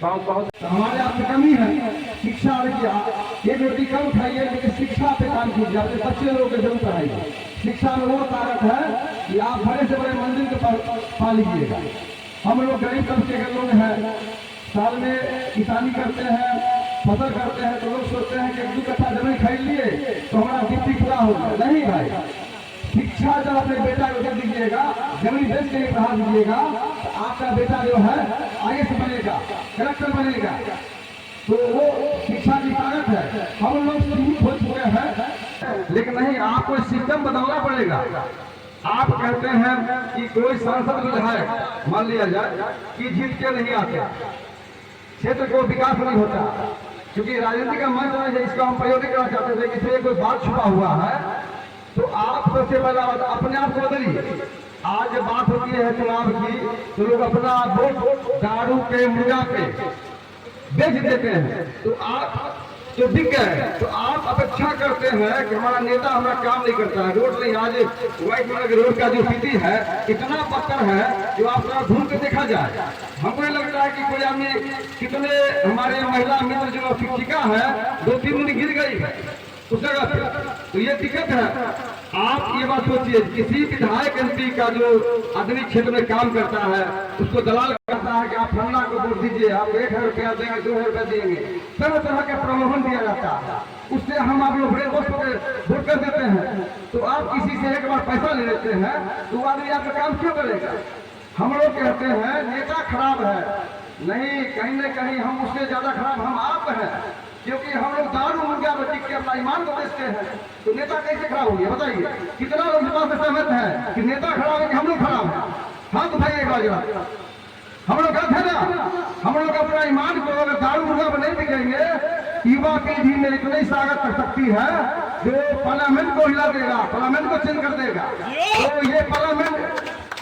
बहुत हमारे यहाँ पे कमी है शिक्षा की। एक रोटी कम खाइए लेकिन शिक्षा पे काम कीजिए, अपने बच्चे लोगों को जरूर पढ़ाइए। शिक्षा में वो ताकत है कि आप बड़े से बड़े मंजिल को पा लीजिएगा। हम लोग गरीब तबके के लोग हैं, साल में किसानी करते हैं, फसल करते हैं, तो लोग सोचते हैं कि 1-2 कट्ठा जमीन खरीद लिए तो हमारा डिप्टी पूरा होगा। नहीं भाई, शिक्षा जब अपने बेटा को दे दीजिएगा, जमीन बेच के पढ़ा दीजिएगा, तो आपका बेटा जो है IAS बनेगा, कलेक्टर बनेगा। तो वो शिक्षा की ताकत है। हम लोग सीमित हो चुके हैं, लेकिन नहीं, आपको सिस्टम बदलना पड़ेगा। आप कहते हैं कि कोई सांसद विधायक मान लिया जाए कि जीत के नहीं आते, क्षेत्र को विकास नहीं होता, क्योंकि राजनीति का मंच है, इसको हम प्रयोग नहीं करना चाहते थे। इसमें कोई बात छुपा हुआ है, तो आप सबसे पहला अपने आप को बदलिए। आज बात होती है चुनाव की, तो लोग अपना वोट दारू पे, मुर्गा पे बेच देते हैं। तो आप जो बिक गए, तो आप अपेक्षा करते हैं कि हमारा नेता हमारा काम नहीं करता है। रोड नहीं, आज व्हाइट वाला रोड का जो स्थिति है इतना पत्थर है जो आप थोड़ा घूम के देखा जाए। हमको ये लगता है कि कोई आदमी, कितने हमारे महिला मित्र जो शिक्षिका है 2-3 दिन गिर गई है उस जगह पे, तो ये दिक्कत है। आप ये बात सोचिए, किसी विधायक MP का जो आदमी क्षेत्र में काम करता है उसको दलाल करता है कि आप फलना को वोट दीजिए, आप 1000 रुपया देंगे, 2000 रुपया देंगे, तरह तरह का प्रलोभन दिया जाता है। उससे हम आप लोग बड़े दोस्त वोट कर देते हैं। तो आप किसी से एक बार पैसा ले लेते हैं तो आदमी आपका काम क्यों करेगा? हम लोग कहते हैं नेता खराब है, नहीं, कहीं न कहीं हम उससे ज्यादा खराब हम आप हैं, क्योंकि हम लोग दारू मुर्गा में टिक के अपना ईमान को बेचते हैं। तो नेता कैसे खराब हो गया बताइए? कितना लोग इस बात से सहमत है कि नेता खराब है कि हम लोग खराब हैं? हाँ तो भाई एक बार जरा हम लोग गलत है ना? हम लोग अपना ईमान को अगर दारू मुर्गा में नहीं बिकेंगे, युवा पीढ़ी में इतनी ताकत कर सकती है जो पार्लियामेंट को हिला देगा, पार्लियामेंट को चेंज कर देगा। तो ये पार्लियामेंट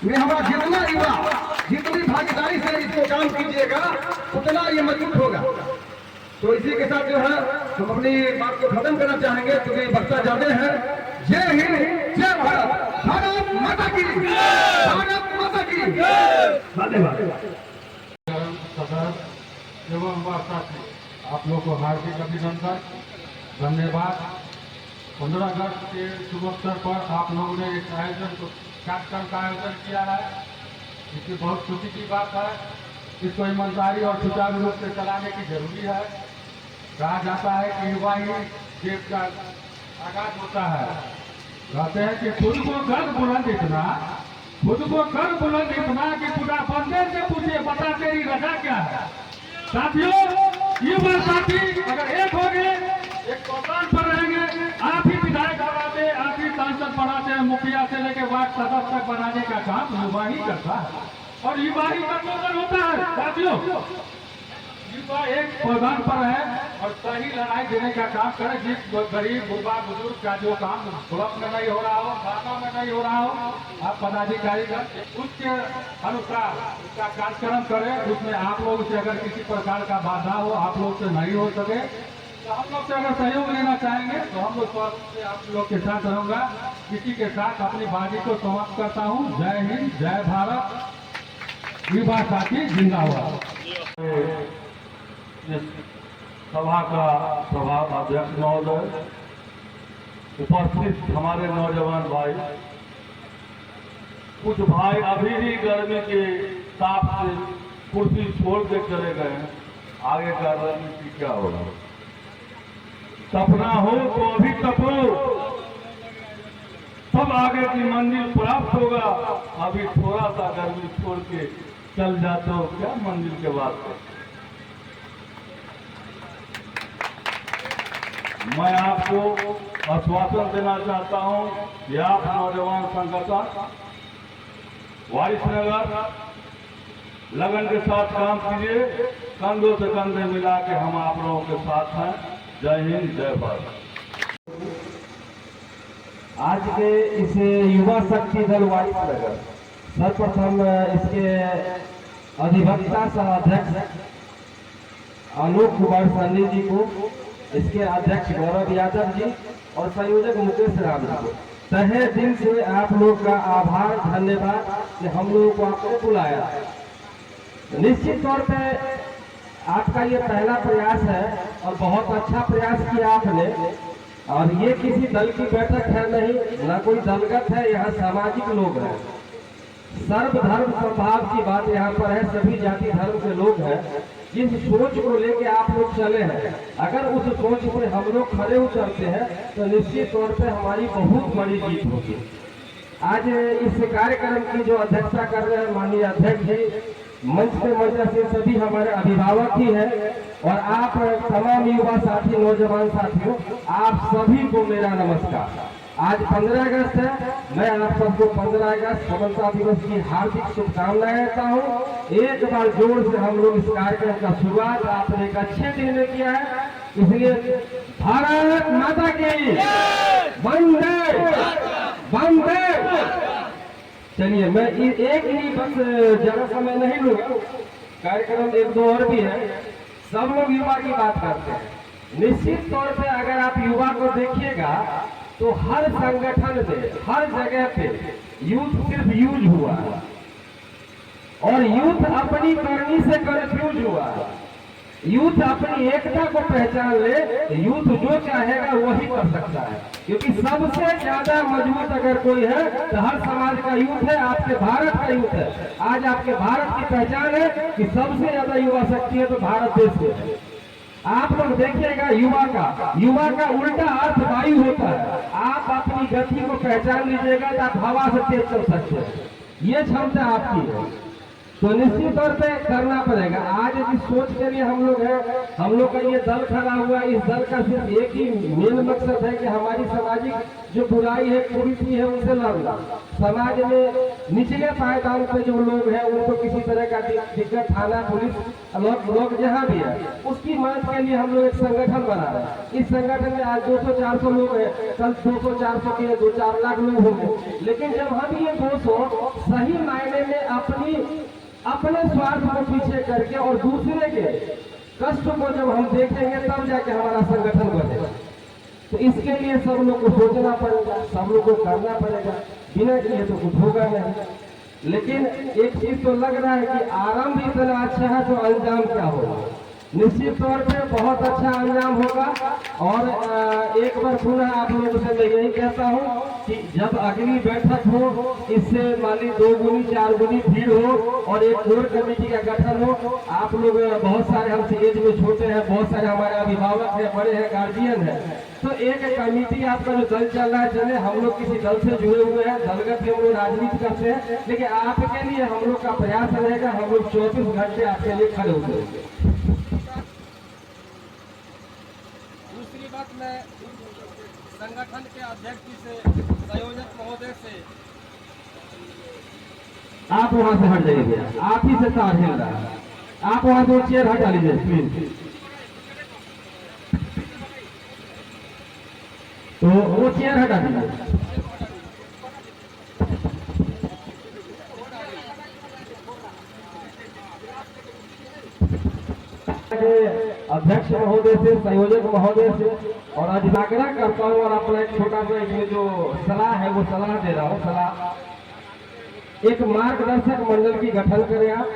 में हमारा जितना युवा, जितनी भागीदारी से इसको काम कीजिएगा उतना ये मजबूत होगा। तो इसी के साथ जो है हम अपनी बात को खत्म करना चाहेंगे, क्योंकि वक्ता ज्यादा है। जय हिंद, जय भारत, भारत माता की, भारत माता की धन्यवाद। सदर एवं वार्ता की आप लोग को हार्दिक अभिनंदन, धन्यवाद। 15 अगस्त के शुभ अवसर पर आप लोगों ने इस आयोजन को, कार्यक्रम का आयोजन किया है, इसकी बहुत खुशी की बात है। इसको ईमानदारी और सुचारू रूप से चलाने की जरूरी है। कहा जाता है कि युवा ही देश का आगाज होता है। कहते हैं कि खुद को गर्व बुलंद इतना, खुद को गर्व बुलंद इतना कि पूरा बंदे से पूछे बता तेरी रजा क्या है। साथियों, युवा साथी अगर एक हो गए, एक प्रोग्राम पर रहेंगे, आप ही विधायक बनाते, आप ही सांसद बनाते हैं, मुखिया से लेकर वार्ड सदस्य तक बनाने का काम युवा ही करता है और युवा ही का नौकर होता है। साथियों, युवा एक मैदान पर है और सही लड़ाई देने का काम करे। जिस गरीब बुढ़ा बुजुर्ग का जो काम क्लब में नहीं हो रहा हो, थाना में नहीं हो रहा हो, आप पदाधिकारी का उसके अनुसार उसका कार्यक्रम करें। उसमें आप लोग से अगर किसी प्रकार का बाधा हो, आप लोग से नहीं हो सके, तो हम लोग से अगर सहयोग लेना चाहेंगे तो हम लोग से आप लोग के साथ रहूंगा। किसी के साथ अपनी बाजी को समाप्त करता हूँ। जय हिंद, जय भारत, युवा साथी जिंदाबाद। इस सभा का सभाध्यक्ष महोदय, उपस्थित हमारे नौजवान भाई, कुछ भाई अभी भी गर्मी के ताप से कुर्सी छोड़ के चले गए हैं। आगे का रणनीति क्या होगा? तपना हो तो अभी तपो, तब आगे की मंजिल प्राप्त होगा। अभी थोड़ा सा गर्मी छोड़ के चल जाते हो क्या मंजिल के वास्ते? मैं आपको आश्वासन देना चाहता हूं कि आप नौजवान संगठन वारिसनगर लगन के साथ काम कीजिए, कंधों से कंधे मिला के हम आप लोगों के साथ हैं। जय हिंद, जय भारत। आज के इस युवा शक्ति दल वारिसनगर सर्वप्रथम इसके अधिवक्ता सह अध्यक्ष आलोक कुमार सन्नी जी को, इसके अध्यक्ष गौरव यादव जी और संयोजक मुकेश राम जी को तहे दिल से आप लोग का आभार, धन्यवाद कि हम लोगों को आपने बुलाया। निश्चित तौर पे आपका ये पहला प्रयास है और बहुत अच्छा प्रयास किया आपने। और ये किसी दल की बैठक है नहीं, ना कोई दलगत है, यहाँ सामाजिक लोग हैं। सर्वधर्म स्वभाव की बात यहाँ पर है, सभी जाति धर्म के लोग हैं। जिस सोच को लेके आप लोग चले हैं, अगर उस सोच पे हम लोग खड़े उतरते हैं तो निश्चित तौर पे हमारी बहुत बड़ी जीत होगी। आज इस कार्यक्रम की जो अध्यक्षता कर रहे हैं माननीय अध्यक्ष जी, मंच पे मौजूद से सभी हमारे अभिभावक ही हैं, और आप तमाम युवा साथी, नौजवान साथियों, आप सभी को मेरा नमस्कार। आज 15 अगस्त है, मैं आप सबको 15 अगस्त स्वतंत्रता दिवस की हार्दिक शुभकामनाएं देता हूँ। एक बार जोर से हम लोग इस कार्यक्रम का शुरुआत आपने एक अच्छे दिन में किया है, इसलिए भारत माता की वंदे वंदे। चलिए, मैं एक ही बस ज्यादा समय नहीं लूंगा, कार्यक्रम एक दो और भी है। सब लोग युवा की बात करते हैं, निश्चित तौर पे अगर आप युवा को देखिएगा तो हर संगठन में, हर जगह पे यूथ सिर्फ यूज हुआ है, और यूथ अपनी करनी से कंफ्यूज हुआ है। यूथ अपनी एकता को पहचान ले, यूथ जो चाहेगा वही कर सकता है, क्योंकि सबसे ज्यादा मजबूत अगर कोई है तो हर समाज का यूथ है, आपके भारत का यूथ है। आज आपके भारत की पहचान है कि सबसे ज्यादा युवा शक्ति है तो भारत देश में है। आप लोग देखिएगा, युवा का उल्टा अर्थ वायु होता है। आप अपनी गति को पहचान लीजिएगा तो आप हवा से तेज चल सकते हैं, ये क्षमता आपकी है, तो निश्चित तौर पे करना पड़ेगा। आज जिस सोच के लिए हम लोग हैं, हम लोग का ये दल खड़ा हुआ है, इस दल का सिर्फ एक ही मेन मकसद है कि हमारी सामाजिक जो बुराई है, कुरीति है, उनसे लड़ना। समाज में निचले पायदान पे जो लोग हैं उनको किसी तरह का दिक्कत, थाना पुलिस लोग जहाँ भी है, उसकी मदद के लिए हम लोग एक संगठन बना रहे हैं। इस संगठन में आज 200-400 लोग हैं, कल 200-400 के 2-4 लाख लोग होंगे, लेकिन जब हम ये 200 सही मायने में अपने स्वार्थ को पीछे करके और दूसरे के कष्ट को जब हम देखेंगे तब जाके हमारा संगठन बनेगा। तो इसके लिए सब लोग को सोचना पड़ेगा, सब लोग को करना पड़ेगा, बिना किए तो कुछ होगा नहीं। लेकिन एक चीज तो लग रहा है कि आरंभ इतना अच्छा है तो अंजाम क्या होगा, निश्चित तौर पे बहुत अच्छा अंजाम होगा। और एक बार पुनः आप लोगों से मैं यही कहता हूँ कि जब अगली बैठक हो, इससे मान ली 2 गुनी 4 गुनी भीड़ हो और एक कोर कमेटी का गठन हो। आप लोग बहुत सारे हमसे एज में छोटे हैं, बहुत सारे हमारे अभिभावक हैं, बड़े हैं, गार्जियन हैं, तो एक कमेटी आपका जो दल चल रहा है चले। हम लोग किसी दल से जुड़े हुए हैं, दलगत भी हम लोग राजनीति करते हैं, लेकिन आपके लिए हम लोग का प्रयास रहेगा, हम लोग 24 घंटे आपके लिए खड़े होंगे। दूसरी बात, मैं संगठन के अध्यक्ष जी से, संयोजक महोदय से, आप वहां से हट जाइए भैया, आप ही से तार हिल रहा है, आप वहां से चेयर हटा लीजिए प्लीज। तो वो चेयर हटा दीजिए। अध्यक्ष महोदय से, संयोजक महोदय से और आज आग्रह करता हूँ, और अपना एक छोटा सा इसमें जो सलाह है वो सलाह दे रहा हूँ। सलाह, एक मार्गदर्शक मंडल की गठन करें आप।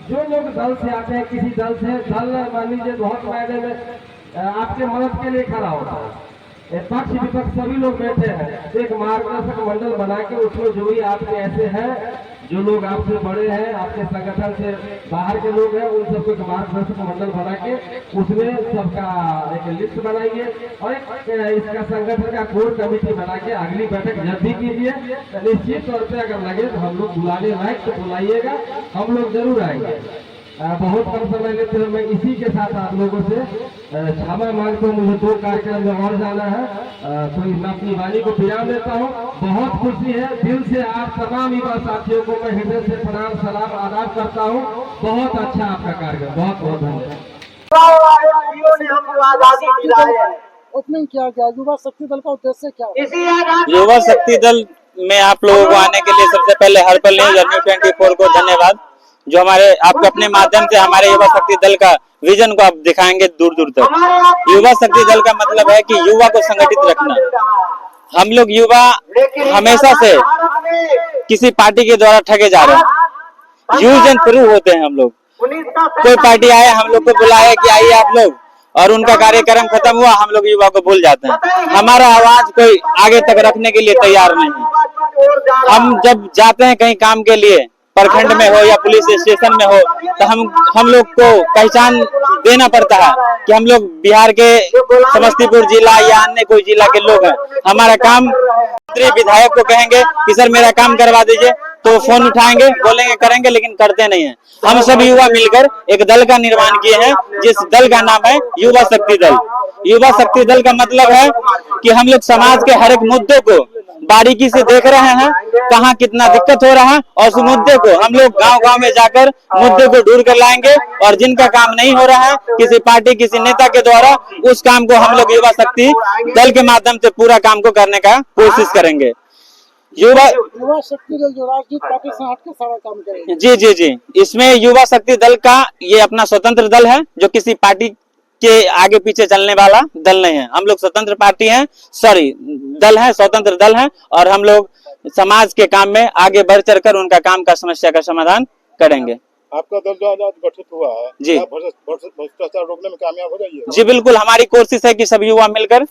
जो लोग दल से आते हैं, किसी दल से, दल मान लीजिए बहुत मायने में आपके मदद के लिए खड़ा होता है, पक्ष विपक्ष सभी लोग बैठे हैं, तो एक मार्गदर्शक मंडल बना के उसमें जो भी आपके ऐसे हैं, जो लोग आपसे बड़े हैं, आपके संगठन से बाहर के लोग हैं, उन सबको एक मार्गदर्शक मंडल बना के उसमें सबका एक लिस्ट बनाइए और एक इसका संगठन का कोर कमेटी बना के अगली बैठक जब भी कीजिए, निश्चित तौर पे अगर लगे तो हम लोग बुलाने लायक तो बुलाइएगा, हम लोग जरूर आएंगे। बहुत कम समय लेते हुए मैं इसी के साथ आप लोगों से क्षमा मांगता हूँ, मुझे 2 कार्यक्रम में और जाना है, तो मैं अपनी वाणी को विराम देता हूँ। बहुत खुशी है, दिल से आप तमाम युवा साथियों को मैं हृदय से प्रणाम, सलाम, आदाब करता हूँ। बहुत अच्छा आपका कार्यक्रम, बहुत बहुत धन्यवाद। ओपनिंग किया गया, युवा शक्ति दल का उद्देश्य क्या है? युवा शक्ति दल में आप लोगों को आने के लिए सबसे पहले हर्बल न्यूज और New24 को धन्यवाद, जो हमारे आपको अपने माध्यम से हमारे युवा शक्ति दल का विजन को आप दिखाएंगे दूर दूर तक। युवा शक्ति दल का मतलब है कि युवा को संगठित रखना। हम लोग युवा हमेशा से किसी पार्टी के द्वारा ठगे जा रहे हैं, यूज एंड थ्रू होते हैं हम लोग। कोई पार्टी आए हम लोग को बुलाए कि आइए आप लोग, और उनका कार्यक्रम खत्म हुआ, हम लोग युवा को भूल जाते हैं। हमारा आवाज कोई आगे तक रखने के लिए तैयार नहीं है। हम जब जाते हैं कहीं काम के लिए, प्रखंड में हो या पुलिस स्टेशन में हो, तो हम लोग को पहचान देना पड़ता है कि हम लोग बिहार के समस्तीपुर जिला या अन्य कोई जिला के लोग हैं। हमारा काम विधायक को कहेंगे कि सर मेरा काम करवा दीजिए, तो फोन उठाएंगे, बोलेंगे करेंगे, लेकिन करते नहीं है। हम सब युवा मिलकर एक दल का निर्माण किए हैं, जिस दल का नाम है युवा शक्ति दल। युवा शक्ति दल का मतलब है कि हम लोग समाज के हर एक मुद्दे को बारीकी से देख रहे हैं, कहाँ कितना दिक्कत हो रहा है, और उस मुद्दे को हम लोग गांव-गांव में जाकर मुद्दे को ढूंढ कर लाएंगे, और जिनका काम नहीं हो रहा है किसी पार्टी किसी नेता के द्वारा, उस काम को हम लोग युवा शक्ति दल के माध्यम से पूरा काम को करने का कोशिश करेंगे। युवा शक्ति दल जो राजनीतिक पार्टी से हट के सारा काम करेंगे। जी जी जी, इसमें युवा शक्ति दल का ये अपना स्वतंत्र दल है, जो किसी पार्टी के आगे पीछे चलने वाला दल नहीं है। हम लोग स्वतंत्र पार्टी हैं, सॉरी दल है, स्वतंत्र दल है, और हम लोग समाज के काम में आगे बढ़ चढ़कर उनका काम का समस्या का समाधान करेंगे। आपका दल जो आज गठित हुआ है, जी, भ्रष्टाचार रोकने में कामयाब हो जाइए। जी बिल्कुल, हमारी कोशिश है कि सभी युवा मिलकर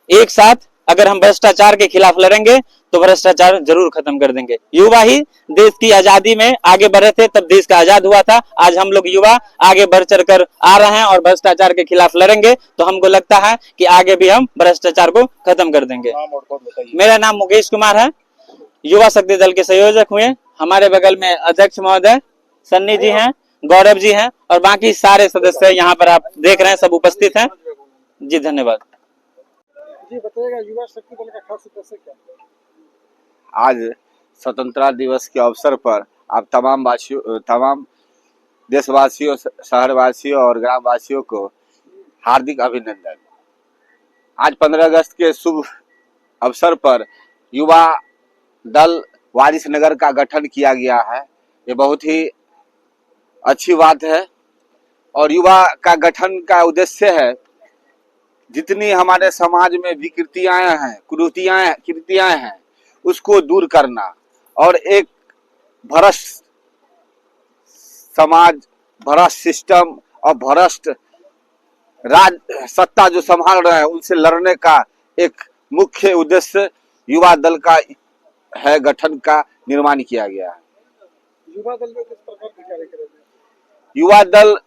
एक साथ अगर हम भ्रष्टाचार के खिलाफ लड़ेंगे तो भ्रष्टाचार जरूर खत्म कर देंगे। युवा ही देश की आजादी में आगे बढ़े थे, तब देश का आजाद हुआ था। आज हम लोग युवा आगे बढ़ चढ़कर आ रहे हैं और भ्रष्टाचार के खिलाफ लड़ेंगे, तो हमको लगता है कि आगे भी हम भ्रष्टाचार को खत्म कर देंगे। मेरा नाम मुकेश कुमार है, युवा शक्ति दल के संयोजक हुए। हमारे बगल में अध्यक्ष महोदय सन्नी जी हैं, गौरव जी हैं, और बाकी सारे सदस्य यहाँ पर आप देख रहे हैं, सब उपस्थित हैं। जी धन्यवाद। जी बताइएगा, युवा शक्ति दल का खास उद्देश्य क्या है? आज स्वतंत्रता दिवस के अवसर पर आप तमाम देशवासियों, शहरवासियों और ग्रामवासियों को हार्दिक अभिनंदन। आज 15 अगस्त के शुभ अवसर पर युवा दल वारिसनगर का गठन किया गया है। ये बहुत ही अच्छी बात है, और युवा का गठन का उद्देश्य है जितनी हमारे समाज में विकृतियां हैं, कृतियां हैं, उसको दूर करना, और एक भ्रष्ट समाज, भ्रष्ट सिस्टम और भ्रष्ट राज सत्ता जो संभाल रहे हैं उनसे लड़ने का एक मुख्य उद्देश्य युवा दल का है, गठन का निर्माण किया गया है। युवा दल में किस प्रकार के कार्य करेंगे? युवा दल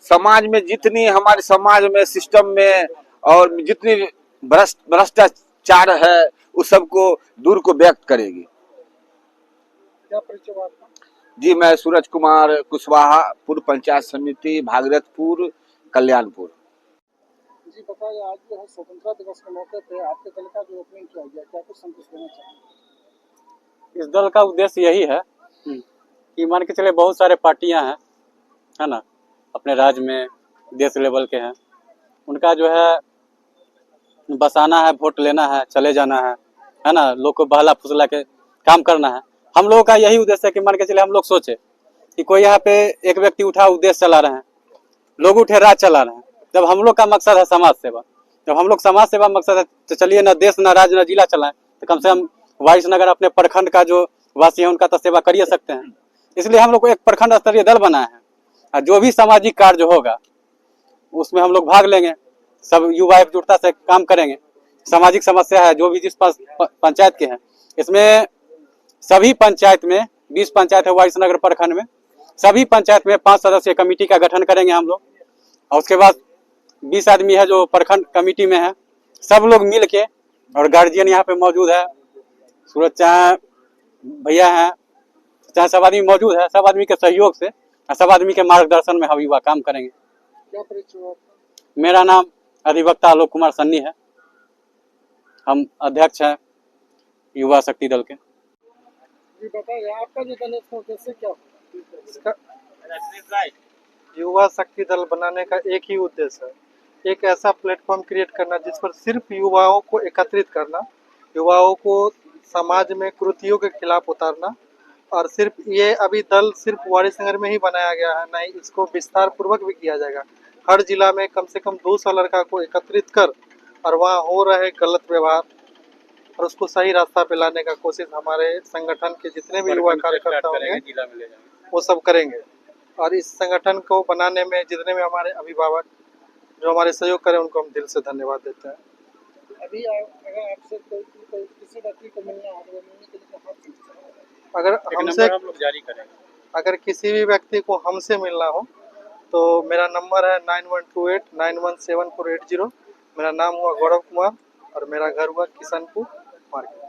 समाज में जितनी हमारे समाज में सिस्टम में और जितनी भ्रष्टाचार है उस सबको दूर को व्यक्त करेगी। क्या परिचय आपका? जी मैं सूरज कुमार कुशवाहा, पूर्व पंचायत समिति भागीरथपुर कल्याणपुर। जी बताइए, आज जो है स्वतंत्रता दिवस के मौके पे आपके दल का जो ओपनिंग किया गया, क्या कुछ संदेश देना चाहिए? इस दल का उद्देश्य यही है कि मान के चले बहुत सारे पार्टियां हैं, है ना, अपने राज्य में देश लेवल के हैं, उनका जो है बसाना है, वोट लेना है, चले जाना है ना, लोग को बहला फुसला के काम करना है। हम लोगों का यही उद्देश्य है कि मान के चले हम लोग सोचे कि कोई यहाँ पे एक व्यक्ति उठा उद्देश्य चला रहे हैं, लोग उठे राज चला रहे हैं। जब हम लोग का मकसद है समाज सेवा, जब हम लोग समाज सेवा मकसद है, तो चलिए ना देश ना राज्य ना जिला चलाएं, तो कम से कम वारिसनगर अपने प्रखंड का जो वासी है उनका तो सेवा कर सकते हैं। इसलिए हम लोग को एक प्रखंड स्तरीय दल बनाए हैं, और जो भी सामाजिक कार्य जो होगा उसमें हम लोग भाग लेंगे, सब युवा एकजुटता से काम करेंगे। सामाजिक समस्या है जो भी जिस पास पंचायत के हैं, इसमें सभी पंचायत में 20 पंचायत है वारिसनगर प्रखंड में, सभी पंचायत में 5 सदस्यीय कमेटी का गठन करेंगे हम लोग, और उसके बाद 20 आदमी है जो प्रखंड कमेटी में है, सब लोग मिल के, और गार्जियन यहाँ पे मौजूद है, सूरज चाहे भैया हैं, चाहे सब आदमी मौजूद है, सब आदमी के सहयोग से, सब आदमी के मार्गदर्शन में हम युवा काम करेंगे। क्या परिचय आपका? मेरा नाम अधिवक्ता आलोक कुमार सन्नी है, हम अध्यक्ष हैं युवा शक्ति दल के। जी बताइए, आपका जो दल है इसका उद्देश्य क्या होगा? युवा शक्ति दल बनाने का एक ही उद्देश्य है, एक ऐसा प्लेटफॉर्म क्रिएट करना जिस पर सिर्फ युवाओं को एकत्रित करना, युवाओं को समाज में कुरीतियों के खिलाफ उतारना। और सिर्फ ये अभी दल सिर्फ वारिसनगर में ही बनाया गया है, नहीं इसको विस्तार पूर्वक भी किया जाएगा। हर जिला में कम से कम 200 लड़का को एकत्रित कर और वहाँ हो रहे गलत व्यवहार और उसको सही रास्ता पे लाने का कोशिश हमारे संगठन के जितने भी युवा कार्यकर्ता होंगे वो सब करेंगे। और इस संगठन को बनाने में जितने भी हमारे अभिभावक जो हमारे सहयोग करें उनको हम दिल से धन्यवाद देते हैं। अभी अगर आपसे कोई किसी व्यक्ति को मिलना हो तो वो मिलने के लिए कहाँ से मिल सकता है? अगर एक हमसे नंबर हम लोग जारी करेंगे। अगर किसी भी व्यक्ति को हमसे मिलना हो तो मेरा नंबर है 9128917480। मेरा नाम हुआ गौरव कुमार और मेरा घर हुआ किशनपुर मार्केट।